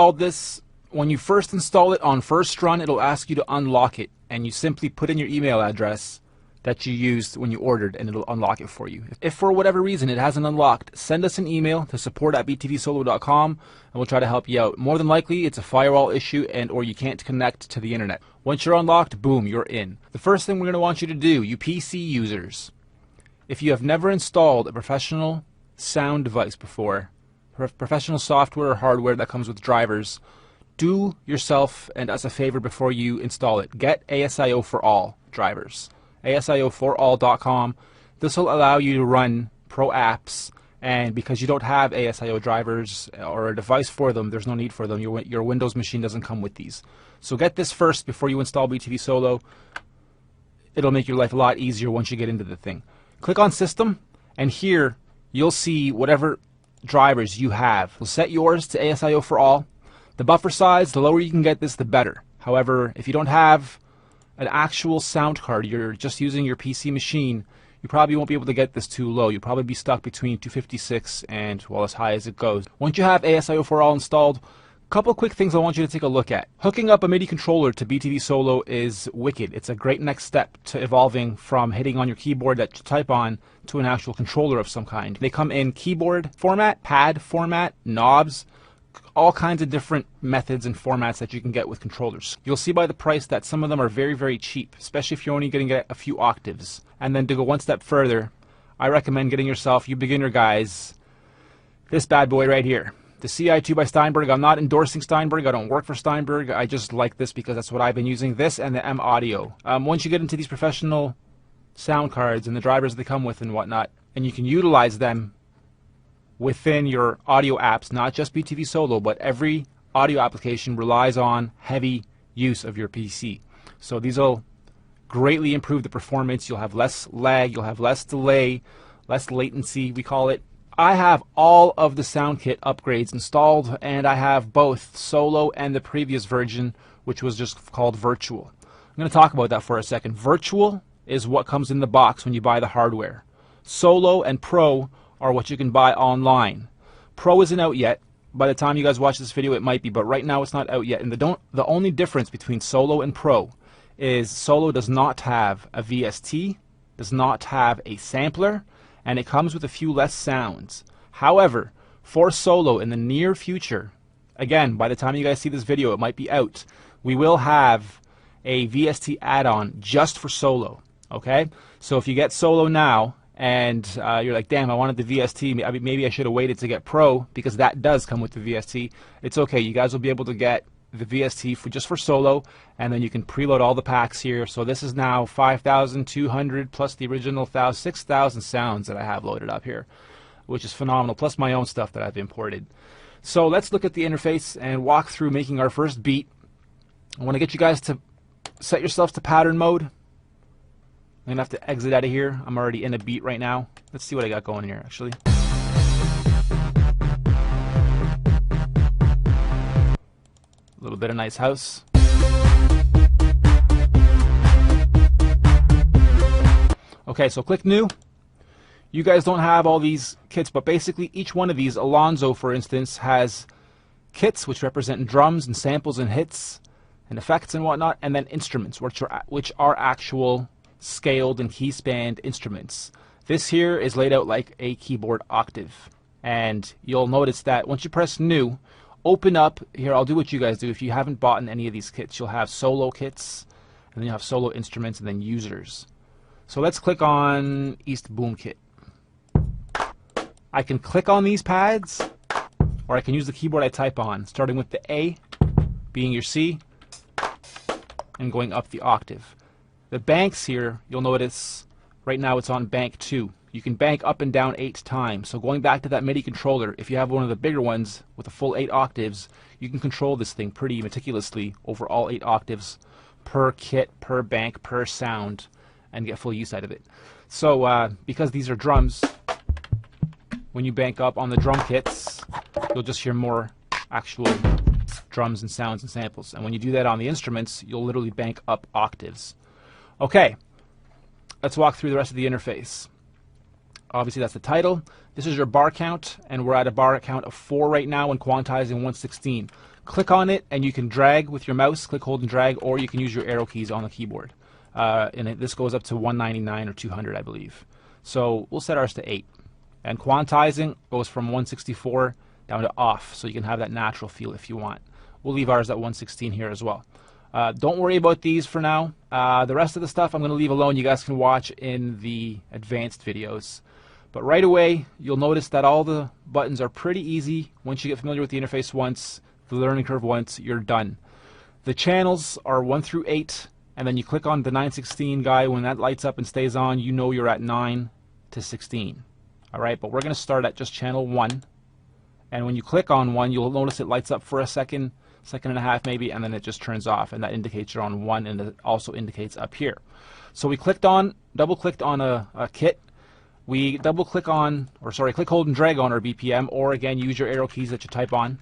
All this, when you first install it on first run, it'll ask you to unlock it, and you simply put in your email address that you used when you ordered, and it'll unlock it for you. If for whatever reason it hasn't unlocked, send us an email to support@btvsolo.com and we'll try to help you out. More than likely it's a firewall issue and or you can't connect to the internet. Once you're unlocked, boom, you're in. The first thing we're going to want you to do, you PC users, if you have never installed a professional sound device before, professional software or hardware that comes with drivers, do yourself and us a favor before you install it. Get ASIO for All drivers. ASIO4all.com. This will allow you to run pro apps, and because you don't have ASIO drivers or a device for them, there's no need for them. Your Windows machine doesn't come with these. So get this first before you install BTV Solo. It'll make your life a lot easier once you get into the thing. Click on System, and here you'll see whatever drivers you have. We'll set yours to ASIO4all. The buffer size, the lower you can get this, the better. However, if you don't have an actual sound card, you're just using your PC machine, you probably won't be able to get this too low. You'll probably be stuck between 256 and, well, as high as it goes. Once you have ASIO4all installed, a couple quick things I want you to take a look at. Hooking up a MIDI controller to BTV Solo is wicked. It's a great next step to evolving from hitting on your keyboard that you type on to an actual controller of some kind. They come in keyboard format, pad format, knobs, all kinds of different methods and formats that you can get with controllers. You'll see by the price that some of them are very, very cheap, especially if you're only going to get a few octaves. And then to go one step further, I recommend getting yourself, you beginner guys, this bad boy right here. The CI2 by Steinberg. I'm not endorsing Steinberg. I don't work for Steinberg. I just like this because that's what I've been using. This and the M Audio. Once you get into these professional sound cards and the drivers they come with and whatnot, and you can utilize them within your audio apps, not just BTV Solo, but every audio application relies on heavy use of your PC. So these will greatly improve the performance. You'll have less lag, you'll have less delay, less latency, we call it. I have all of the SoundKit upgrades installed, and I have both Solo and the previous version, which was just called Virtual. I'm going to talk about that for a second. Virtual is what comes in the box when you buy the hardware. Solo and Pro are what you can buy online. Pro isn't out yet. By the time you guys watch this video, it might be, but right now it's not out yet. And the only difference between Solo and Pro is Solo does not have a VST, does not have a sampler, and it comes with a few less sounds. However, for Solo in the near future, again, by the time you guys see this video, it might be out, we will have a VST add-on just for Solo. Okay? So if you get Solo now, and you're like, damn, I wanted the VST, maybe I should have waited to get Pro, because that does come with the VST. It's okay, you guys will be able to get the VST just for Solo, and then you can preload all the packs here. So this is now 5,200 plus the original 6,000 sounds that I have loaded up here, which is phenomenal, plus my own stuff that I've imported. So let's look at the interface and walk through making our first beat. I want to get you guys to set yourselves to pattern mode. I'm going to have to exit out of here. I'm already in a beat right now. Let's see what I got going here, actually. A little bit of nice house. Okay, so click New. You guys don't have all these kits, but basically each one of these, Alonzo for instance, has kits which represent drums and samples and hits and effects and whatnot, and then instruments, which are actual scaled and keyspanned instruments. This here is laid out like a keyboard octave, and you'll notice that once you press New, open up here. I'll do what you guys do. If you haven't bought any of these kits, you'll have Solo kits, and then you'll have Solo instruments, and then users. So let's click on East Boom Kit. I can click on these pads, or I can use the keyboard I type on, starting with the A being your C and going up the octave. The banks here, you'll notice right now it's on bank 2. You can bank up and down 8 times. So going back to that MIDI controller, if you have one of the bigger ones with a full 8 octaves, you can control this thing pretty meticulously over all 8 octaves per kit, per bank, per sound, and get full use out of it. So because these are drums, when you bank up on the drum kits, you'll just hear more actual drums and sounds and samples. And when you do that on the instruments, you'll literally bank up octaves. Okay, let's walk through the rest of the interface. Obviously that's the title. This is your bar count, and we're at a bar count of 4 right now when quantizing 116. Click on it and you can drag with your mouse, click, hold, and drag, or you can use your arrow keys on the keyboard. This goes up to 199 or 200, I believe. So we'll set ours to 8. And quantizing goes from 164 down to off, so you can have that natural feel if you want. We'll leave ours at 116 here as well. Don't worry about these for now. The rest of the stuff I'm going to leave alone. You guys can watch in the advanced videos. But right away, you'll notice that all the buttons are pretty easy. Once you get familiar with the interface once, the learning curve once, you're done. The channels are 1 through 8, and then you click on the 916 guy. When that lights up and stays on, you know you're at 9 to 16. Alright, but we're going to start at just channel 1. And when you click on 1, you'll notice it lights up for a second, second and a half maybe, and then it just turns off, and that indicates you're on 1, and it also indicates up here. So we double clicked on a kit. We double click on, click, hold, and drag on our BPM, or again, use your arrow keys that you type on.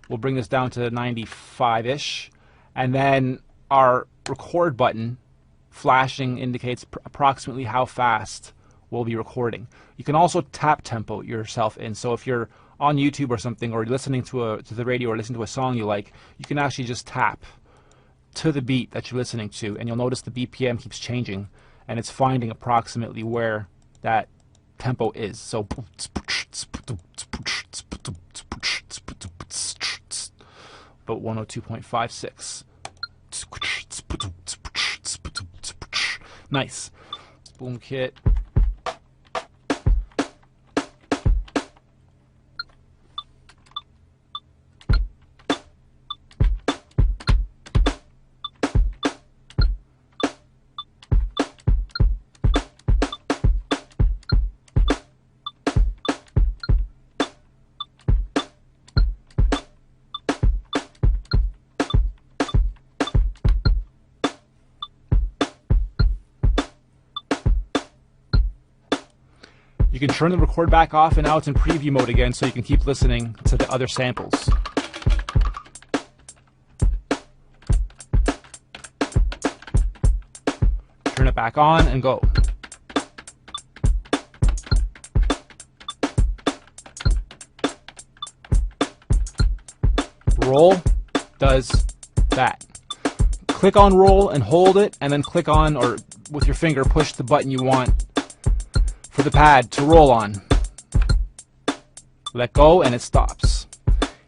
We'll bring this down to 95-ish, and then our record button flashing indicates approximately how fast we'll be recording. You can also tap tempo yourself in, so if you're on YouTube or something, or listening to the radio or listening to a song you like, you can actually just tap to the beat that you're listening to, and you'll notice the BPM keeps changing, and it's finding approximately where that tempo is. So about 102.56. Nice. Boom kit. You can turn the record back off, and now it's in preview mode again, so you can keep listening to the other samples. Turn it back on and go. Roll does that. Click on roll and hold it, and then click on, or with your finger push the button you want for the pad to roll on. Let go and it stops.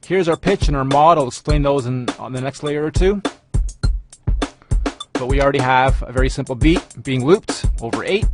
Here's our pitch and our mod. I'll explain those on the next layer or two. But we already have a very simple beat being looped over 8.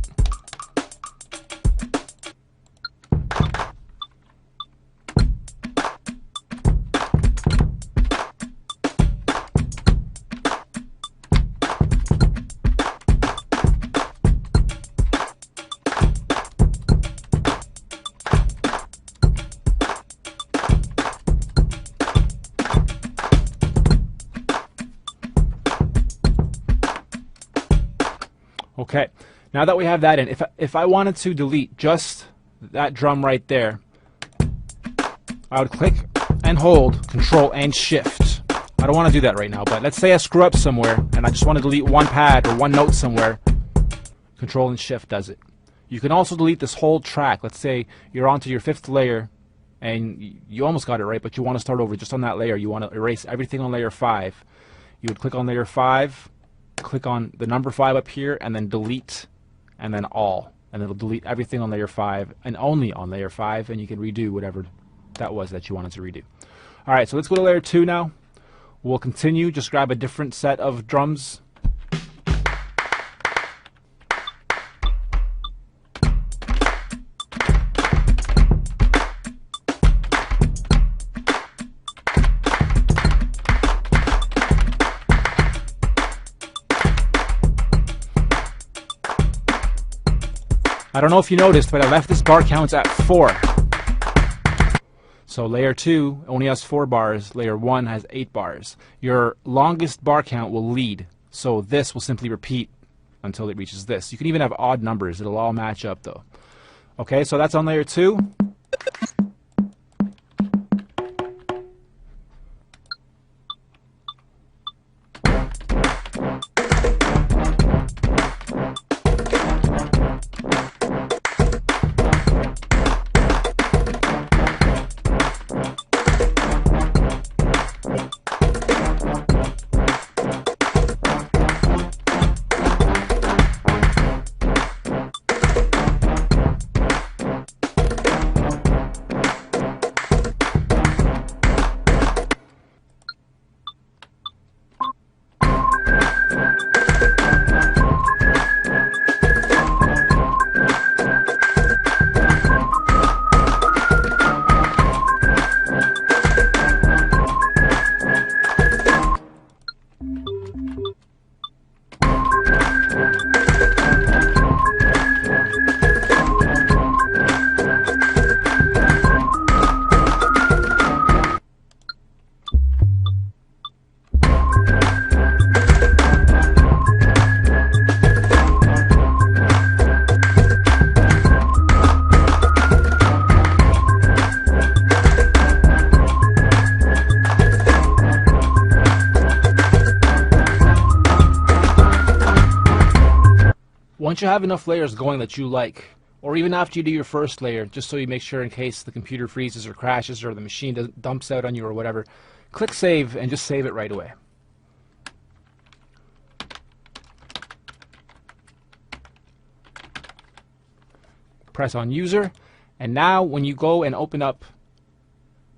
Okay, now that we have that in, if I wanted to delete just that drum right there, I would click and hold Control and Shift. I don't want to do that right now, but let's say I screw up somewhere and I just want to delete one pad or one note somewhere. Control and Shift does it. You can also delete this whole track. Let's say you're onto your 5th layer and you almost got it right, but you want to start over just on that layer. You want to erase everything on layer 5. You would click on layer 5, click on the number 5 up here, and then delete, and then all, and it'll delete everything on layer 5 and only on layer 5, and you can redo whatever that was that you wanted to redo. Alright, so let's go to layer 2 now. We'll continue, just grab a different set of drums. I don't know if you noticed, but I left this bar count at 4. So layer 2 only has 4 bars, layer 1 has 8 bars. Your longest bar count will lead, so this will simply repeat until it reaches this. You can even have odd numbers, it'll all match up though. Okay, so that's on layer 2. once you have enough layers going that you like, or even after you do your first layer, just so you make sure in case the computer freezes or crashes or the machine dumps out on you or whatever, click save and just save it right away. Press on user, and now when you go and open up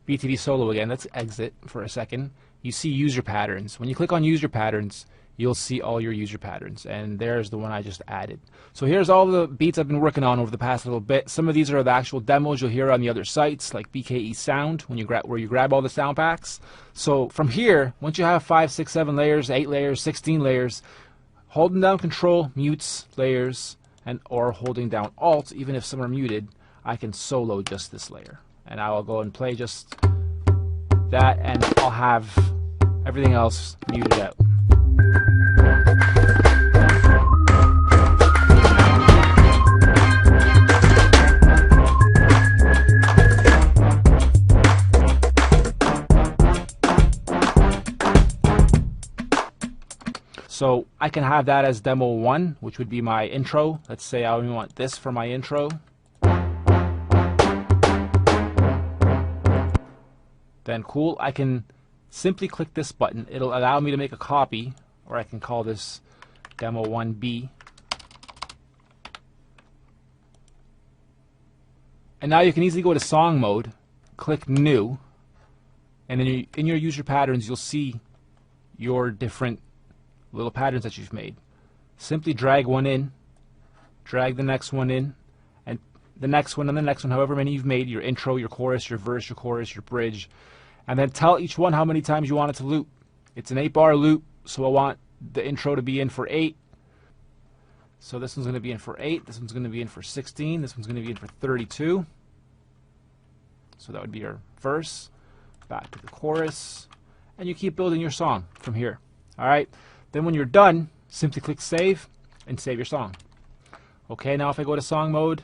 BTV Solo again, let's exit for a second, you see user patterns. When you click on user patterns, you'll see all your user patterns, and there's the one I just added. So here's all the beats I've been working on over the past little bit. Some of these are the actual demos you'll hear on the other sites, like BKE Sound, where you grab all the sound packs. So from here, once you have 5, 6, 7 layers, 8 layers, 16 layers, holding down Control mutes layers, or holding down Alt, even if some are muted, I can solo just this layer. And I will go and play just that, and I'll have everything else muted out. So I can have that as demo 1, which would be my intro. Let's say I only want this for my intro. Then cool, I can simply click this button. It'll allow me to make a copy, or I can call this demo 1B. And now you can easily go to song mode, click new, and then in your user patterns you'll see your different little patterns that you've made. Simply drag one in, drag the next one in, and the next one and the next one, however many you've made, your intro, your chorus, your verse, your chorus, your bridge, and then tell each one how many times you want it to loop. It's an 8-bar loop, so I want the intro to be in for 8. So this one's going to be in for 8, this one's going to be in for 16, this one's going to be in for 32. So that would be your verse, back to the chorus, and you keep building your song from here. Alright, then when you're done, simply click save and save your song. Okay, now if I go to song mode,